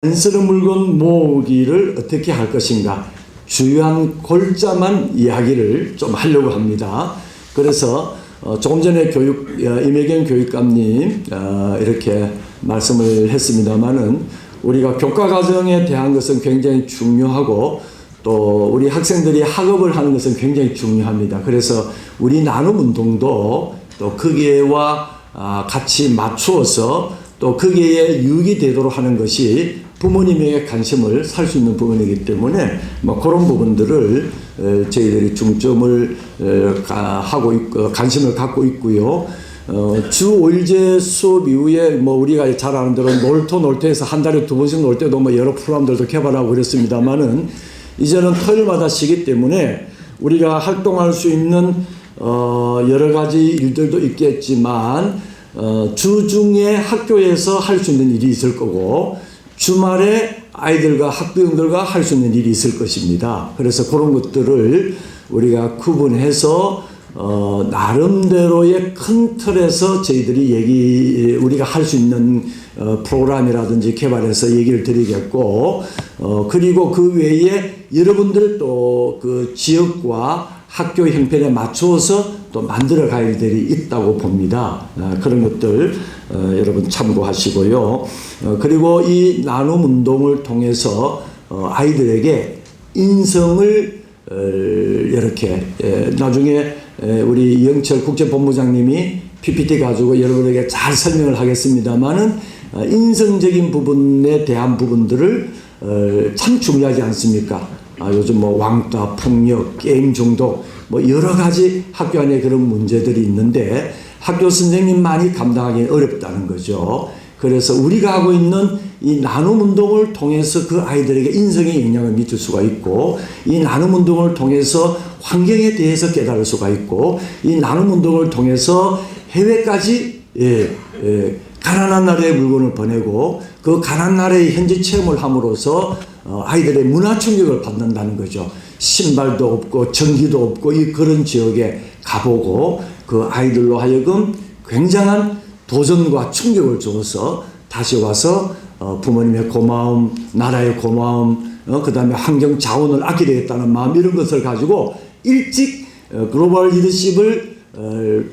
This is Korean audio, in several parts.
안쓰러운 물건 모으기를 어떻게 할 것인가, 주요한 골자만 이야기를 좀 하려고 합니다. 그래서 조금 전에 임혜경 교육감님 이렇게 말씀을 했습니다마는 우리가 교과 과정에 대한 것은 굉장히 중요하고 또 우리 학생들이 학업을 하는 것은 굉장히 중요합니다. 그래서 우리 나눔 운동도 또 거기에와 같이 맞추어서 또 거기에 유익이 되도록 하는 것이 부모님에게 관심을 살 수 있는 부분이기 때문에 그런 부분들을 저희들이 중점을 하고 있고 관심을 갖고 있고요. 주 5일제 수업 이후에 우리가 잘 아는 대로 놀토에서 한 달에 2번씩 놀 때도 여러 프로그램들도 개발하고 그랬습니다만은 이제는 토요일마다 쉬기 때문에 우리가 활동할 수 있는 여러 가지 일들도 있겠지만 주중에 학교에서 할 수 있는 일이 있을 거고 주말에 아이들과 학부형들과 할 수 있는 일이 있을 것입니다. 그래서 그런 것들을 우리가 구분해서 나름대로의 큰 틀에서 저희들이 우리가 할 수 있는 프로그램이라든지 개발해서 얘기를 드리겠고, 그리고 그 외에 여러분들 또 그 지역과 학교 형편에 맞추어서 또 만들어 갈 일들이 있다고 봅니다. 그런 것들 여러분 참고하시고요. 그리고 이 나눔 운동을 통해서 아이들에게 인성을 이렇게 나중에 우리 이영철 국제본부장님이 PPT 가지고 여러분에게 잘 설명을 하겠습니다만은 인성적인 부분에 대한 부분들을 참 중요하지 않습니까? 요즘 왕따, 폭력, 게임 중독 여러 가지 학교 안에 그런 문제들이 있는데 학교 선생님만이 감당하기 어렵다는 거죠. 그래서 우리가 하고 있는 이 나눔 운동을 통해서 그 아이들에게 인성에 영향을 미칠 수가 있고, 이 나눔 운동을 통해서 환경에 대해서 깨달을 수가 있고, 이 나눔 운동을 통해서 해외까지 가난한 나라의 물건을 보내고 그 가난한 나라의 현지 체험을 함으로써 아이들의 문화 충격을 받는다는 거죠. 신발도 없고 전기도 없고 그런 지역에 가보고 그 아이들로 하여금 굉장한 도전과 충격을 주어서 다시 와서 부모님의 고마움, 나라의 고마움, 그 다음에 환경 자원을 아끼겠다는 마음, 이런 것을 가지고 일찍 글로벌 리더십을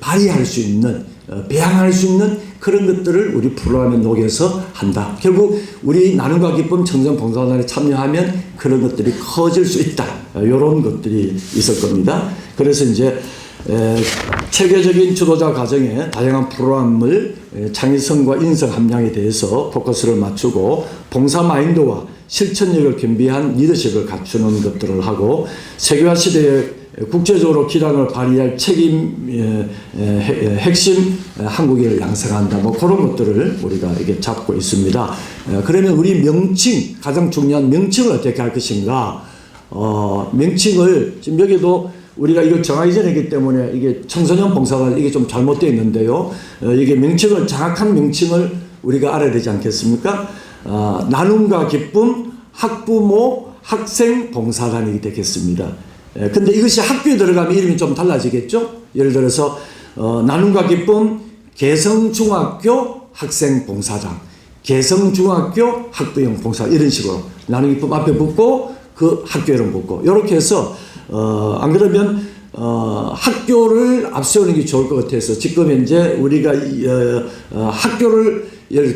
발휘할 수 있는, 배양할 수 있는 그런 것들을 우리 프로그램에 녹여서 한다. 결국 우리 나눔과 기쁨 청정봉사단에 참여하면 그런 것들이 커질 수 있다. 이런 것들이 있을 겁니다. 그래서 이제 체계적인 지도자 과정에 다양한 프로그램을 창의성과 인성 함량에 대해서 포커스를 맞추고 봉사 마인드와 실천력을 겸비한 리더십을 갖추는 것들을 하고 세계화 시대에 국제적으로 기량을 발휘할 책임 핵심 한국인을 양성한다. 그런 것들을 우리가 이게 잡고 있습니다. 그러면 우리 명칭, 가장 중요한 명칭을 어떻게 할 것인가? 명칭을 지금 여기도 우리가 이걸 정하기 전이기 때문에 이게 청소년 봉사단 이게 좀 잘못되어 있는데요. 이게 명칭을, 정확한 명칭을 우리가 알아야 되지 않겠습니까? 나눔과 기쁨 학부모 학생 봉사단이 되겠습니다. 근데 이것이 학교에 들어가면 이름이 좀 달라지겠죠? 예를 들어서 나눔과 기쁨 개성중학교 학생봉사장, 개성중학교 학부형 봉사, 이런 식으로 나눔 기쁨 앞에 붙고 그 학교 이름 붙고, 이렇게 해서 안 그러면 학교를 앞세우는 게 좋을 것 같아서 지금 현재 우리가 학교를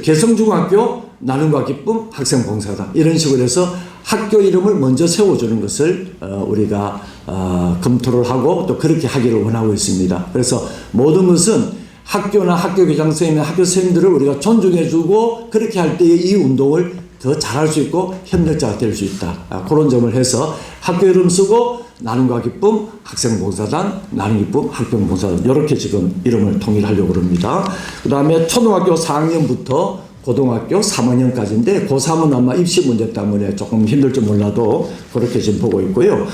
개성중학교 나눔과 기쁨 학생봉사단 이런 식으로 해서 학교 이름을 먼저 세워주는 것을 우리가 검토를 하고 또 그렇게 하기를 원하고 있습니다. 그래서 모든 것은 학교나 학교 교장 선생님이나 학교 선생님들을 우리가 존중해주고 그렇게 할 때에 이 운동을 더 잘할 수 있고 협력자가 될 수 있다. 그런 점을 해서 학교 이름 쓰고 나눔과 기쁨 학생봉사단, 나눔 기쁨 학부형봉사단 이렇게 지금 이름을 통일하려고 합니다. 그 다음에 초등학교 4학년부터 고등학교 3학년까지인데 고3은 아마 입시 문제 때문에 조금 힘들지 몰라도 그렇게 지금 보고 있고요.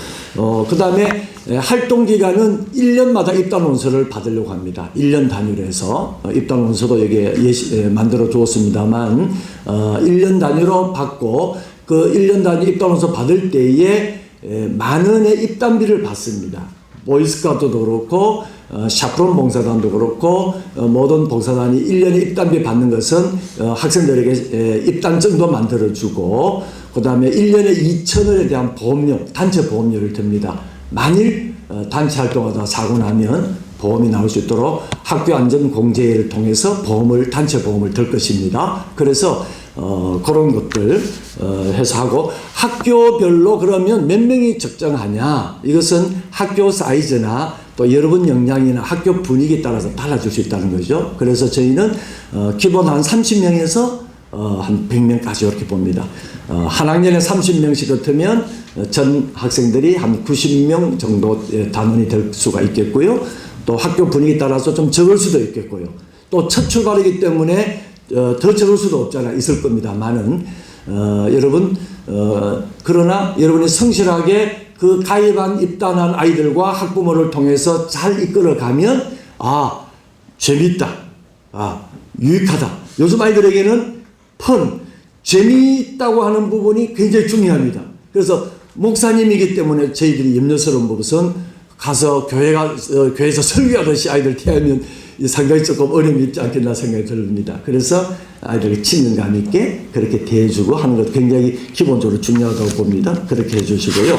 그 다음에 활동기간은 1년마다 입단 원서를 받으려고 합니다. 1년 단위로 해서 입단 원서도 여기에 만들어 주었습니다만 1년 단위로 받고 그 1년 단위 입단 원서 받을 때에 만 원의 입단비를 받습니다. 보이스카우트도 그렇고 샤프론 봉사단도 그렇고 모든 봉사단이 1년에 입단비 받는 것은 학생들에게 입단증도 만들어주고 그 다음에 1년에 2,000원에 대한 보험료, 단체 보험료를 듭니다. 만일 단체 활동하다 사고 나면 보험이 나올 수 있도록 학교안전공제를 통해서 단체 보험을 들 것입니다. 그래서 그런 것들 해서 하고, 학교별로 그러면 몇 명이 적정하냐, 이것은 학교 사이즈나 또 여러분 역량이나 학교 분위기에 따라서 달라질 수 있다는 거죠. 그래서 저희는 기본 한 30명에서 한 100명까지 이렇게 봅니다. 한 학년에 30명씩 같으면 전 학생들이 한 90명 정도 단원이 될 수가 있겠고요. 또 학교 분위기에 따라서 좀 적을 수도 있겠고요. 또 첫 출발이기 때문에 더 적을 수도 없잖아, 있을 겁니다만은 여러분 그러나 여러분이 성실하게 그 가입한 입단한 아이들과 학부모를 통해서 잘 이끌어가면 재밌다, 유익하다. 요즘 아이들에게는 재미있다고 하는 부분이 굉장히 중요합니다. 그래서 목사님이기 때문에 저희들이 염려스러운 것은 가서 교회에서 설교하듯이 아이들 태우면 상당히 조금 어려움이 있지 않겠나 생각이 듭니다. 그래서 아이들에게 친근감 있게 그렇게 대해주고 하는 것 굉장히 기본적으로 중요하다고 봅니다. 그렇게 해주시고요.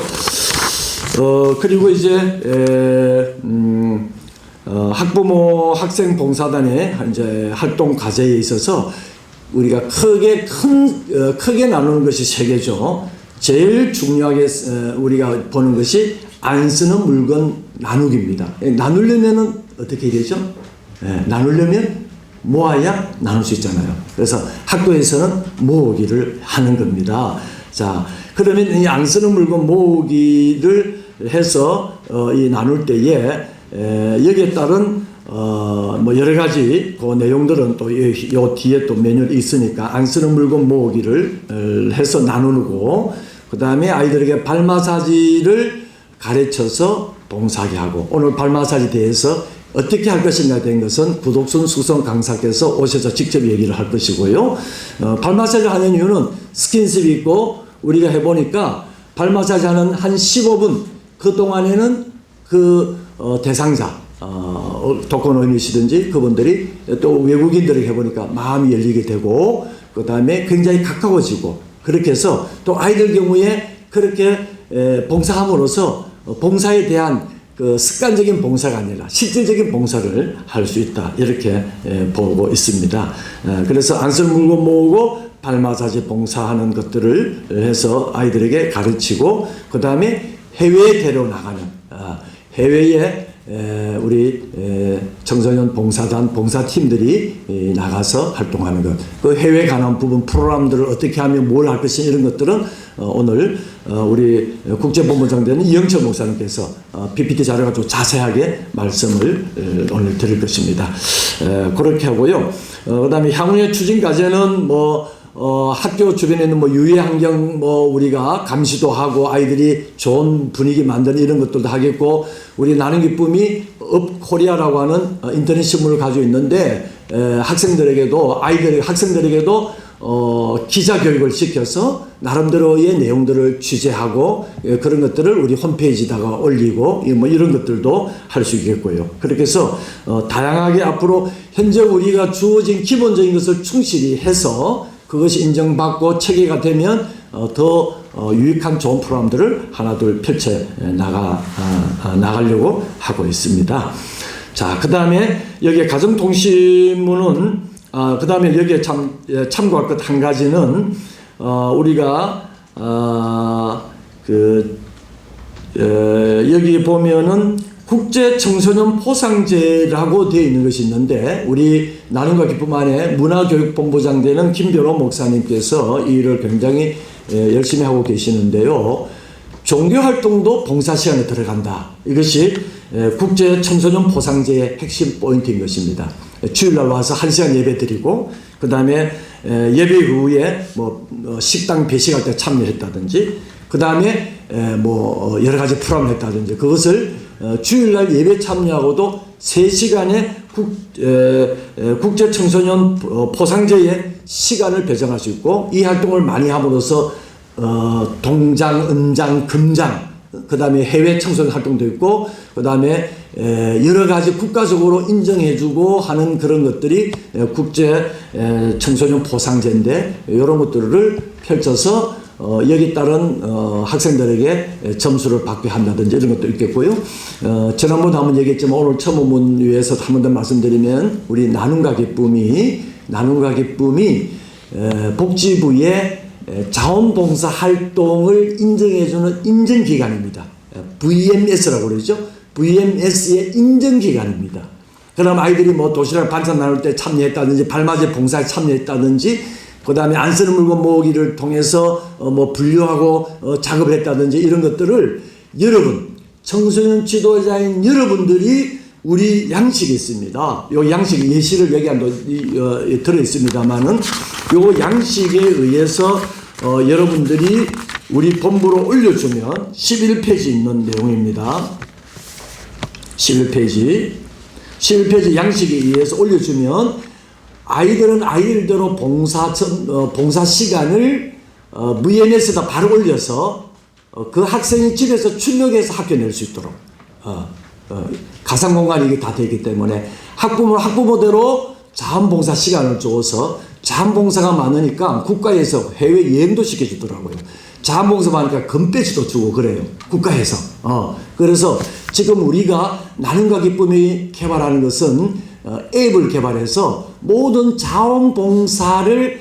그리고 이제 학부모 학생 봉사단의 이제 활동 과제에 있어서 우리가 크게 나누는 것이 세 개죠. 제일 중요하게 우리가 보는 것이 안 쓰는 물건 나누기입니다. 나누려면은 어떻게 되죠? 나누려면 모아야 나눌 수 있잖아요. 그래서 학교에서는 모으기를 하는 겁니다. 자, 그러면 이 안 쓰는 물건 모으기를 해서 이 나눌 때에 여기에 따른 뭐 여러 가지 그 내용들은 또 요 뒤에 또 메뉴가 있으니까 안 쓰는 물건 모으기를 해서 나누고, 그 다음에 아이들에게 발 마사지를 가르쳐서 봉사하게 하고, 오늘 발 마사지 대해서 어떻게 할 것인가 된 것은 구독순 수성 강사께서 오셔서 직접 얘기를 할 것이고요. 발 마사지를 하는 이유는 스킨십이 있고, 우리가 해보니까 발 마사지 하는 한 15분 그 동안에는 그 대상자 독거노인이시든지 그분들이 또 외국인들에게 해보니까 마음이 열리게 되고, 그 다음에 굉장히 가까워지고, 그렇게 해서 또 아이들 경우에 그렇게 봉사함으로써 봉사에 대한 그 습관적인 봉사가 아니라 실질적인 봉사를 할 수 있다, 이렇게 보고 있습니다. 그래서 안 쓸 물건 모으고 발 마사지 봉사하는 것들을 해서 아이들에게 가르치고, 그 다음에 해외에 데려나가는 해외에 우리 청소년 봉사단 봉사팀들이 나가서 활동하는 것, 그 해외에 관한 부분 프로그램들을 어떻게 하면 뭘 할 것이, 이런 것들은 오늘 우리 국제본부장되는 이영철 목사님께서 PPT 자료 가지고 자세하게 말씀을 오늘 드릴 것입니다. 그렇게 하고요. 그 다음에 향후의 추진 과제는 학교 주변에 있는 유해 환경 우리가 감시도 하고 아이들이 좋은 분위기 만드는 이런 것들도 하겠고, 우리 나는 기쁨이 업 코리아라고 하는 인터넷 신문을 가지고 있는데 학생들에게도 기자 교육을 시켜서 나름대로의 내용들을 취재하고 그런 것들을 우리 홈페이지에다가 올리고 이런 것들도 할 수 있겠고요. 그렇게 해서 다양하게 앞으로 현재 우리가 주어진 기본적인 것을 충실히 해서 그것이 인정받고 체계가 되면 더 유익한 좋은 프로그램들을 하나둘 펼쳐 나가려고 하고 있습니다. 자, 그 다음에 여기에 가정통신문은 그 다음에 여기에 참고할 것 한 가지는 우리가 여기 보면은 국제 청소년 포상제라고 되어 있는 것이 있는데, 우리 나눔과 기쁨 안에 문화교육본부장 되는 김별호 목사님께서 이 일을 굉장히 열심히 하고 계시는데요. 종교활동도 봉사시간에 들어간다. 이것이 국제 청소년 포상제의 핵심 포인트인 것입니다. 주일날 와서 1시간 예배 드리고, 그 다음에 예배 이후에 식당 배식할 때 참여했다든지, 그 다음에 여러 가지 프로그램을 했다든지, 그것을 주일날 예배 참여하고도 3시간의 국제 청소년 포상제의 시간을 배정할 수 있고, 이 활동을 많이 함으로써 동장, 은장, 금장 그 다음에 해외 청소년 활동도 있고, 그 다음에 여러 가지 국가적으로 인정해주고 하는 그런 것들이 국제 청소년 보상제인데, 이런 것들을 펼쳐서 여기 따른 학생들에게 점수를 받게 한다든지 이런 것도 있겠고요. 지난번에 한번 얘기했지만 오늘 첨언문 위해서 한 번 더 말씀드리면, 우리 나눔과 기쁨이 복지부의 자원봉사 활동을 인정해주는 인증기관입니다. VMS라고 그러죠. VMS의 인증기관입니다. 그럼 아이들이 뭐 도시락 반찬 나눌 때 참여했다든지, 발맞이 봉사에 참여했다든지, 그 다음에 안 쓰는 물건 모으기를 통해서 뭐 분류하고 작업을 했다든지, 이런 것들을 여러분, 청소년 지도자인 여러분들이 우리 양식이 있습니다. 요 양식 예시를 여기 들어 있습니다만은, 요 양식에 의해서 여러분들이 우리 본부로 올려주면 11페이지 있는 내용입니다. 11페이지 양식에 의해서 올려주면, 아이들은 아이들대로 봉사 시간을 VMS에다 바로 올려서 그 학생이 집에서 출력해서 학교 낼 수 있도록 가상 공간이 이게 다 되기 때문에 학부모대로 자원봉사 시간을 줘서, 자원봉사가 많으니까 국가에서 해외 여행도 시켜주더라고요. 자원봉사 많으니까 금배지도 주고 그래요, 국가에서. 그래서 지금 우리가 나눔과 기쁨이 개발하는 것은 앱을 개발해서 모든 자원봉사를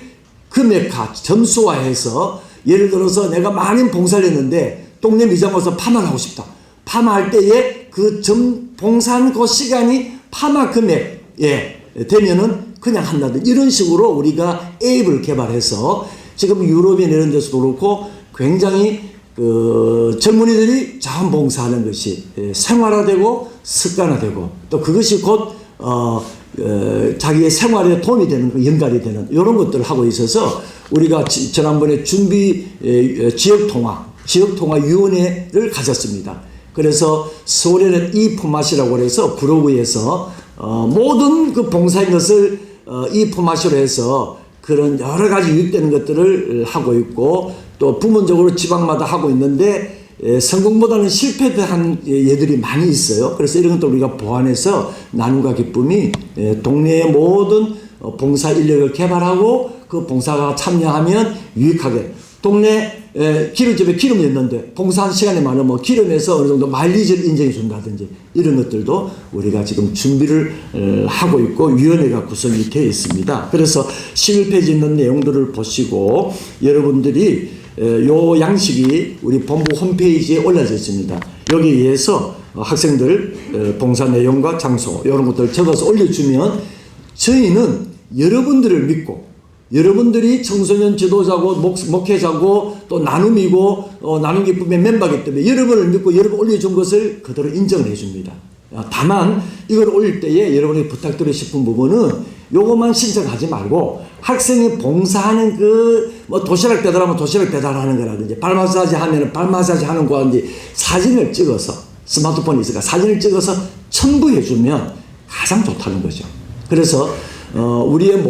금액화, 점수화해서, 예를 들어서 내가 많은 봉사를 했는데 동네 미장 와서 파마를 하고 싶다. 파마할 때에 그 봉사한 그 시간이 파마 금액에 되면은 그냥 한다든지, 이런 식으로 우리가 앱을 개발해서 지금 유럽이나 이런 데서도 그렇고 굉장히 젊은이들이 자원봉사하는 것이 생활화되고 습관화되고, 또 그것이 곧 자기의 생활에 도움이 되는, 연관이 되는 이런 것들을 하고 있어서, 우리가 지난번에 지역통화위원회를 가졌습니다. 그래서 서울에는 이품앗이라고 해서 구로구에서 모든 그 봉사인 것을 이품앗으로 해서 그런 여러 가지 유입되는 것들을 하고 있고, 또 부문적으로 지방마다 하고 있는데 성공보다는 실패한 예들이 많이 있어요. 그래서 이런 것도 우리가 보완해서 나눔과 기쁨이 동네의 모든 봉사 인력을 개발하고, 그 봉사가 참여하면 유익하게, 동네 기름집에 기름이 있는데 봉사한 시간이 많으면 기름에서 어느 정도 마일리지를 인정해 준다든지, 이런 것들도 우리가 지금 준비를 하고 있고 위원회가 구성이 되어 있습니다. 그래서 11페이지 있는 내용들을 보시고, 여러분들이 요 양식이 우리 본부 홈페이지에 올려져 있습니다. 여기에 의해서 학생들 봉사 내용과 장소 이런 것들을 적어서 올려주면, 저희는 여러분들을 믿고, 여러분들이 청소년 지도자고 목회자고 또 나눔이고 나눔 기쁨의 멤버이기 때문에 여러분을 믿고 여러분 올려준 것을 그대로 인정을 해줍니다. 다만 이걸 올릴 때에 여러분이 부탁드리고 싶은 부분은 요것만 신청하지 말고, 학생이 봉사하는 뭐 도시락 배달하면 도시락 배달하는 거라든지, 발 마사지 하면 발 마사지 하는 거라든지 사진을 찍어서, 스마트폰이 있으니까 사진을 찍어서 첨부해 주면 가장 좋다는 거죠. 그래서 우리의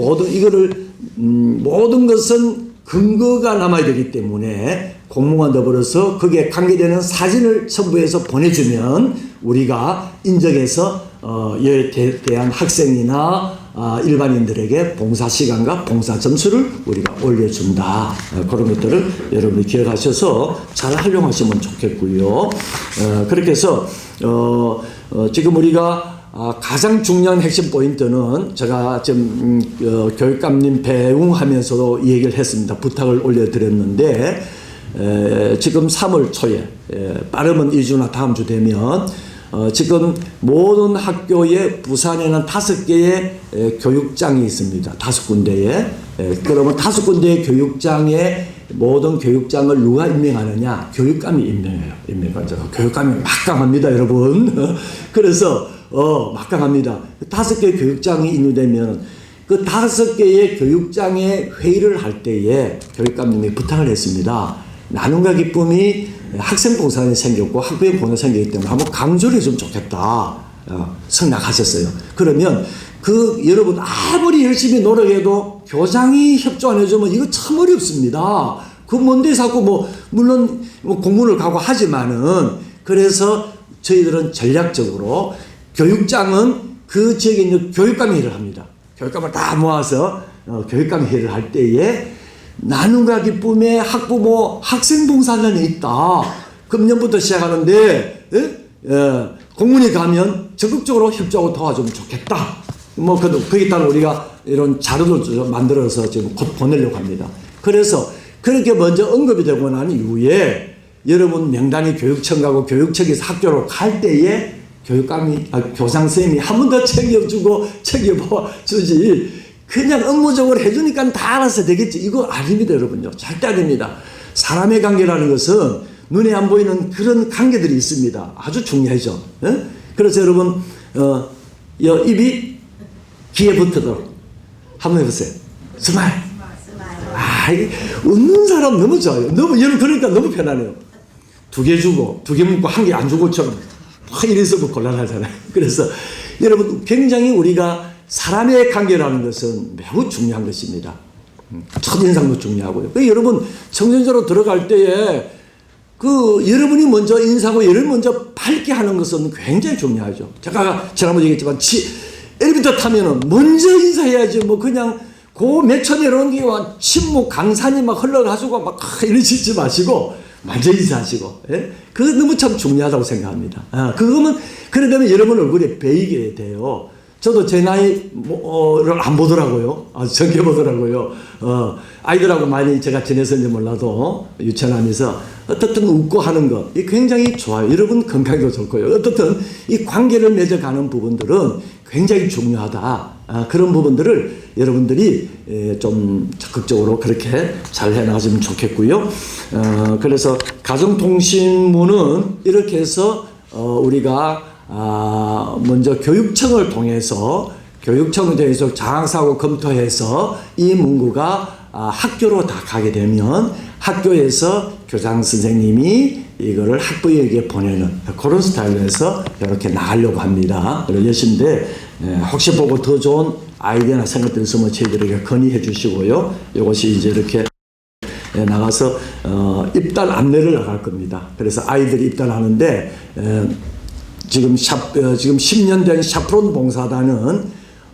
모든 것은 근거가 남아야 되기 때문에 공무원 더불어서 거기에 관계되는 사진을 첨부해서 보내주면 우리가 인정해서 이에 대한 학생이나 일반인들에게 봉사 시간과 봉사 점수를 우리가 올려준다. 그런 것들을 여러분이 기억하셔서 잘 활용하시면 좋겠고요. 그렇게 해서 지금 우리가 가장 중요한 핵심 포인트는, 제가 지금 교육감님 배웅하면서도 얘기를 했습니다. 부탁을 올려드렸는데, 지금 3월 초에 빠르면 2주나 다음 주 되면 지금 모든 학교에 부산에는 5개의 교육장이 있습니다. 5군데에. 그러면 5군데의 교육장에 모든 교육장을 누가 임명하느냐? 교육감이 임명해요. 교육감이 막강합니다, 여러분. 그래서 막강합니다. 5개의 교육장이 인유되면 그 5개의 교육장의 회의를 할 때에 교육감님이 부탁을 했습니다. 나눔과 기쁨이 학생봉사관이 생겼고 학부형봉사가 생기기 때문에 한번 강조를 해주면 좋겠다. 생각하셨어요. 그러면 여러분 아무리 열심히 노력해도 교장이 협조 안 해주면 이거 참 어렵습니다. 그 뭔데 자꾸 뭐 물론 뭐 공문을 가고 하지만은 그래서 저희들은 전략적으로 교육장은 그 지역에 있는 교육감 회의를 합니다. 교육감을 다 모아서 교육감 회의를 할 때에 나눔과 기쁨에 학부모 학생봉사단이 있다. 금년부터 시작하는데 공문이 가면 적극적으로 협조하고 도와주면 좋겠다. 뭐 거기에 따라 우리가 이런 자료를 만들어서 지금 곧 보내려고 합니다. 그래서 그렇게 먼저 언급이 되고 난 이후에 여러분 명단이 교육청 가고 교육청에서 학교로 갈 때에 교장 선생님이 한 번 더 챙겨주고 챙겨주지 그냥 업무적으로 해주니까 다 알아서 되겠지. 이거 아닙니다, 여러분요. 절대 아닙니다. 사람의 관계라는 것은 눈에 안 보이는 그런 관계들이 있습니다. 아주 중요하죠. 그래서 여러분 입이 귀에 붙도록 한번 해보세요. 스마일. 웃는 사람 너무 좋아요. 너무 여러분 그러니까 너무 편하네요. 2개 주고 2개 묻고 1개 안 주고처럼 이래서 곤란하잖아요. 그래서 여러분 굉장히 우리가 사람의 관계라는 것은 매우 중요한 것입니다. 첫인상도 중요하고요. 여러분 청년자로 들어갈 때에 여러분이 먼저 인사하고 여러분이 먼저 밝게 하는 것은 굉장히 중요하죠. 제가 지난번에 얘기했지만 엘리베이터 타면은 먼저 인사해야지 뭐 그냥 몇 초 내려오는 게 침묵 강산이 막 흘러가지고 막 이러시지 마시고 먼저 인사하시고 그거 너무 참 중요하다고 생각합니다. 그거면 그러려면 여러분 얼굴에 배이게 돼요. 저도 제 나이를 안 보더라고요. 정해 보더라고요. 아이들하고 많이 제가 지냈는지 몰라도 유치원하면서 어떻든 웃고 하는 것, 이 굉장히 좋아요. 여러분 건강도 좋고요. 어떻든 이 관계를 맺어가는 부분들은 굉장히 중요하다. 그런 부분들을 여러분들이 좀 적극적으로 그렇게 잘 해나가시면 좋겠고요. 그래서 가정통신문은 이렇게 해서 우리가 먼저 교육청을 통해서 장학사고 검토해서 이 문구가 학교로 다 가게 되면 학교에서 교장 선생님이 이거를 학부에게 보내는 그런 스타일로 해서 이렇게 나가려고 합니다. 그러신데 혹시 보고 더 좋은 아이디어나 생각들 있으면 저희들에게 건의해 주시고요. 이것이 이제 이렇게 나가서 입단 안내를 나갈 겁니다. 그래서 아이들이 입단하는데 지금 10년 된 샤프론 봉사단은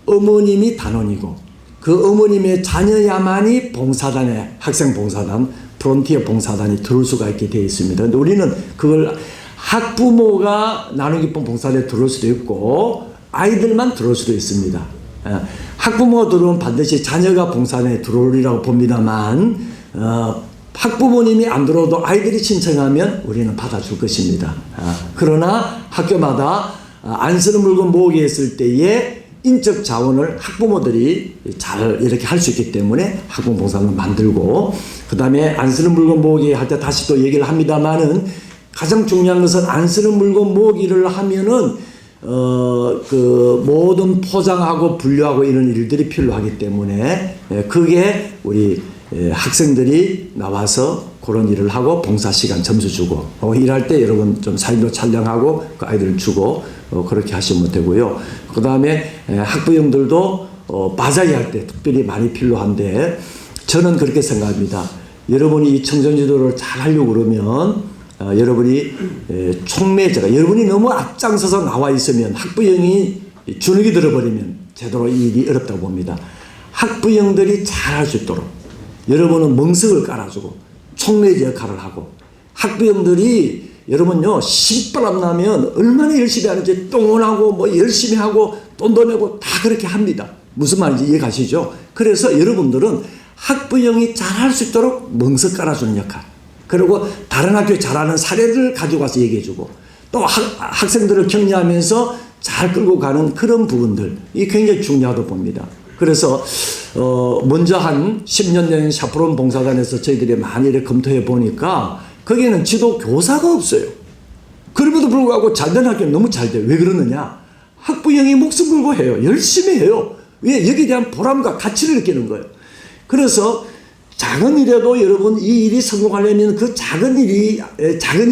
어머님이 단원이고 그 어머님의 자녀야만이 봉사단에 학생 봉사단, 프론티어 봉사단이 들어올 수가 있게 되어 있습니다. 그런데 우리는 그걸 학부모가 나눔기쁨 봉사단에 들어올 수도 있고 아이들만 들어올 수도 있습니다. 학부모가 들어오면 반드시 자녀가 봉사단에 들어오리라고 봅니다만 학부모님이 안 들어오도 아이들이 신청하면 우리는 받아줄 것입니다. 그러나 학교마다 안 쓰는 물건 모으기 했을 때에 인적 자원을 학부모들이 잘 이렇게 할 수 있기 때문에 학부모 봉사단을 만들고 그 다음에 안 쓰는 물건 모으기 할 때 다시 또 얘기를 합니다만은 가장 중요한 것은 안 쓰는 물건 모으기를 하면은 모든 포장하고 분류하고 이런 일들이 필요하기 때문에 그게 우리 학생들이 나와서 그런 일을 하고 봉사시간 점수 주고 일할 때 여러분 좀 사진도 촬영하고 그 아이들 주고 그렇게 하시면 되고요. 그 다음에 학부형들도 바자기 할 때 특별히 많이 필요한데 저는 그렇게 생각합니다. 여러분이 이 청정지도를 잘 하려고 그러면 여러분이 촉매자가 여러분이 너무 앞장서서 나와 있으면 학부형이 주눅이 들어버리면 제대로 이 일이 어렵다고 봅니다. 학부형들이 잘 할 수 있도록 여러분은 멍석을 깔아주고 촉매자 역할을 하고 학부형들이 여러분요 신바람 나면 얼마나 열심히 하는지 똥원하고 뭐 열심히 하고 돈도 내고 다 그렇게 합니다. 무슨 말인지 이해가시죠? 그래서 여러분들은 학부형이 잘할 수 있도록 멍석 깔아주는 역할 그리고 다른 학교에 잘하는 사례를 가지고 와서 얘기해주고 또 학생들을 격려하면서 잘 끌고 가는 그런 부분들 이 굉장히 중요하다고 봅니다. 그래서 먼저 한 10년 된 샤프론 봉사단에서 저희들이 많이 이렇게 검토해 보니까 거기에는 지도 교사가 없어요. 그럼에도 불구하고 잘된 학교는 너무 잘 돼요. 왜 그러느냐? 학부형이 목숨 걸고 해요. 열심히 해요. 왜? 여기에 대한 보람과 가치를 느끼는 거예요. 그래서 작은 일에도 여러분 이 일이 성공하려면 그 작은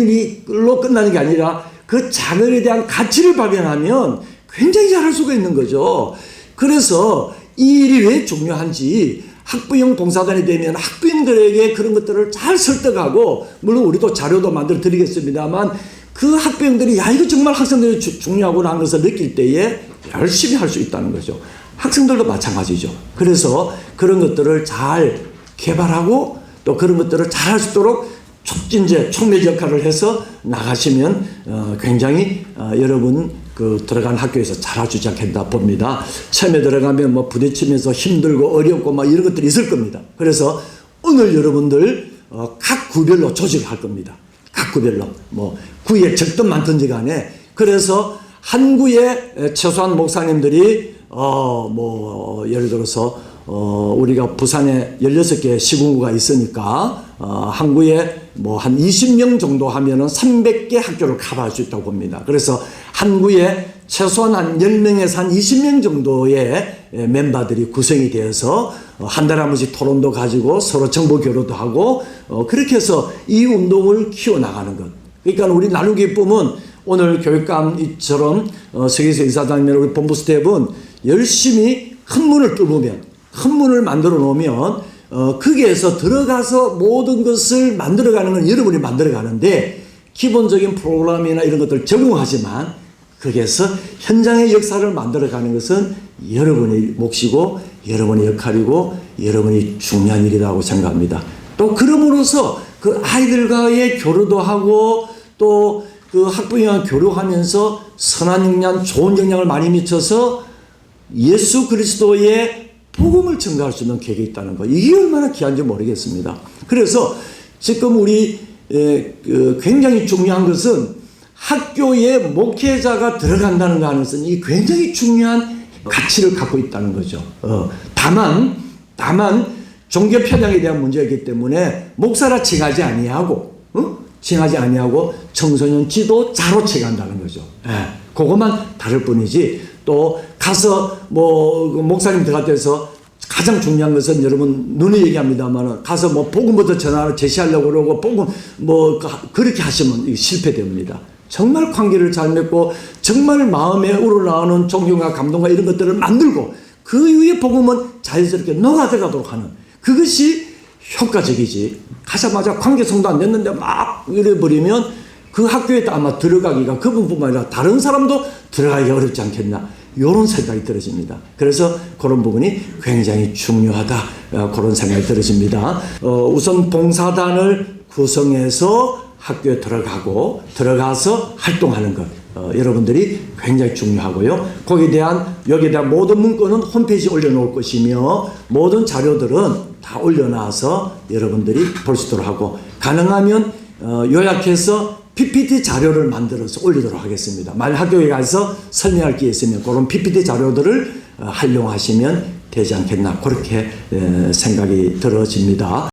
일로 끝나는 게 아니라 그 작은 일에 대한 가치를 발견하면 굉장히 잘할 수가 있는 거죠. 그래서 이 일이 왜 중요한지 학부형 봉사단이 되면 학부형들에게 그런 것들을 잘 설득하고, 물론 우리도 자료도 만들어 드리겠습니다만, 그 학부형들이 야 이거 정말 학생들이 중요하구나 하는 것을 느낄 때에 열심히 할 수 있다는 거죠. 학생들도 마찬가지죠. 그래서 그런 것들을 잘 개발하고 또 그런 것들을 잘 할 수 있도록 촉진제, 촉매 역할을 해서 나가시면 굉장히 여러분 그 들어간 학교에서 잘해주지 않겠나 봅니다. 처음에 들어가면 뭐 부딪히면서 힘들고 어렵고 막 이런 것들이 있을 겁니다. 그래서 오늘 여러분들 각 구별로 조직을 할 겁니다. 각 구별로 뭐 구에 적든 많든지 간에, 그래서 한 구에 최소한 목사님들이 뭐 예를 들어서 우리가 부산에 16개 시군구가 있으니까 한 구에 뭐 한 20명 정도 하면은 300개 학교를 커버할 수 있다고 봅니다. 그래서 한 구에 최소한 한 10명에서 한 20명 정도의 멤버들이 구성이 되어서 한 달에 한 번씩 토론도 가지고 서로 정보 교류도 하고 그렇게 해서 이 운동을 키워나가는 것. 그러니까 우리 나누기 기쁨은 오늘 교육감처럼 서기수 이사장님 우리 본부 스텝은 열심히 큰 문을 뚫으면, 큰 문을 만들어 놓으면 거기에서 들어가서 모든 것을 만들어가는 건 여러분이 만들어가는데 기본적인 프로그램이나 이런 것들을 제공하지만 거기에서 현장의 역사를 만들어가는 것은 여러분의 몫이고 여러분의 역할이고 여러분이 중요한 일이라고 생각합니다. 또 그럼으로써 그 아이들과의 교류도 하고 또 그 학부형과 교류하면서 선한 영향, 좋은 영향을 많이 미쳐서 예수 그리스도의 복음을 전가할 수 있는 계획이 있다는 거, 이게 얼마나 귀한지 모르겠습니다. 그래서 지금 우리 굉장히 중요한 것은 학교에 목회자가 들어간다는 거 하는 것은 이 굉장히 중요한 가치를 갖고 있다는 거죠. 다만 종교 편향에 대한 문제이기 때문에 목사라 칭하지 아니하고 청소년 지도자로 칭한다는 거죠. 그것만 다를 뿐이지, 또 가서 뭐 목사님 들어가서 가장 중요한 것은 여러분 눈에 얘기합니다만 가서 뭐 복음부터 전하러 제시하려고 그러고 복음 뭐 그렇게 하시면 실패됩니다. 정말 관계를 잘 맺고 정말 마음에 우러나오는 존경과 감동과 이런 것들을 만들고 그 이후에 복음은 자연스럽게 녹아들어가도록 하는 그것이 효과적이지, 가자마자 관계성도 안 됐는데 막 이래버리면 그 학교에 아마 들어가기가 그분뿐만 아니라 다른 사람도 들어가기 어렵지 않겠나, 이런 생각이 들어집니다. 그래서 그런 부분이 굉장히 중요하다, 그런 생각이 들어집니다. 우선 봉사단을 구성해서 학교에 들어가서 활동하는 것, 여러분들이 굉장히 중요하고요. 여기에 대한 모든 문건은 홈페이지에 올려놓을 것이며 모든 자료들은 다 올려놔서 여러분들이 볼 수 있도록 하고, 가능하면 요약해서 PPT 자료를 만들어서 올리도록 하겠습니다. 만약 학교에 가서 설명할 게 있으면 그런 PPT 자료들을 활용하시면 되지 않겠나, 그렇게 생각이 들어집니다.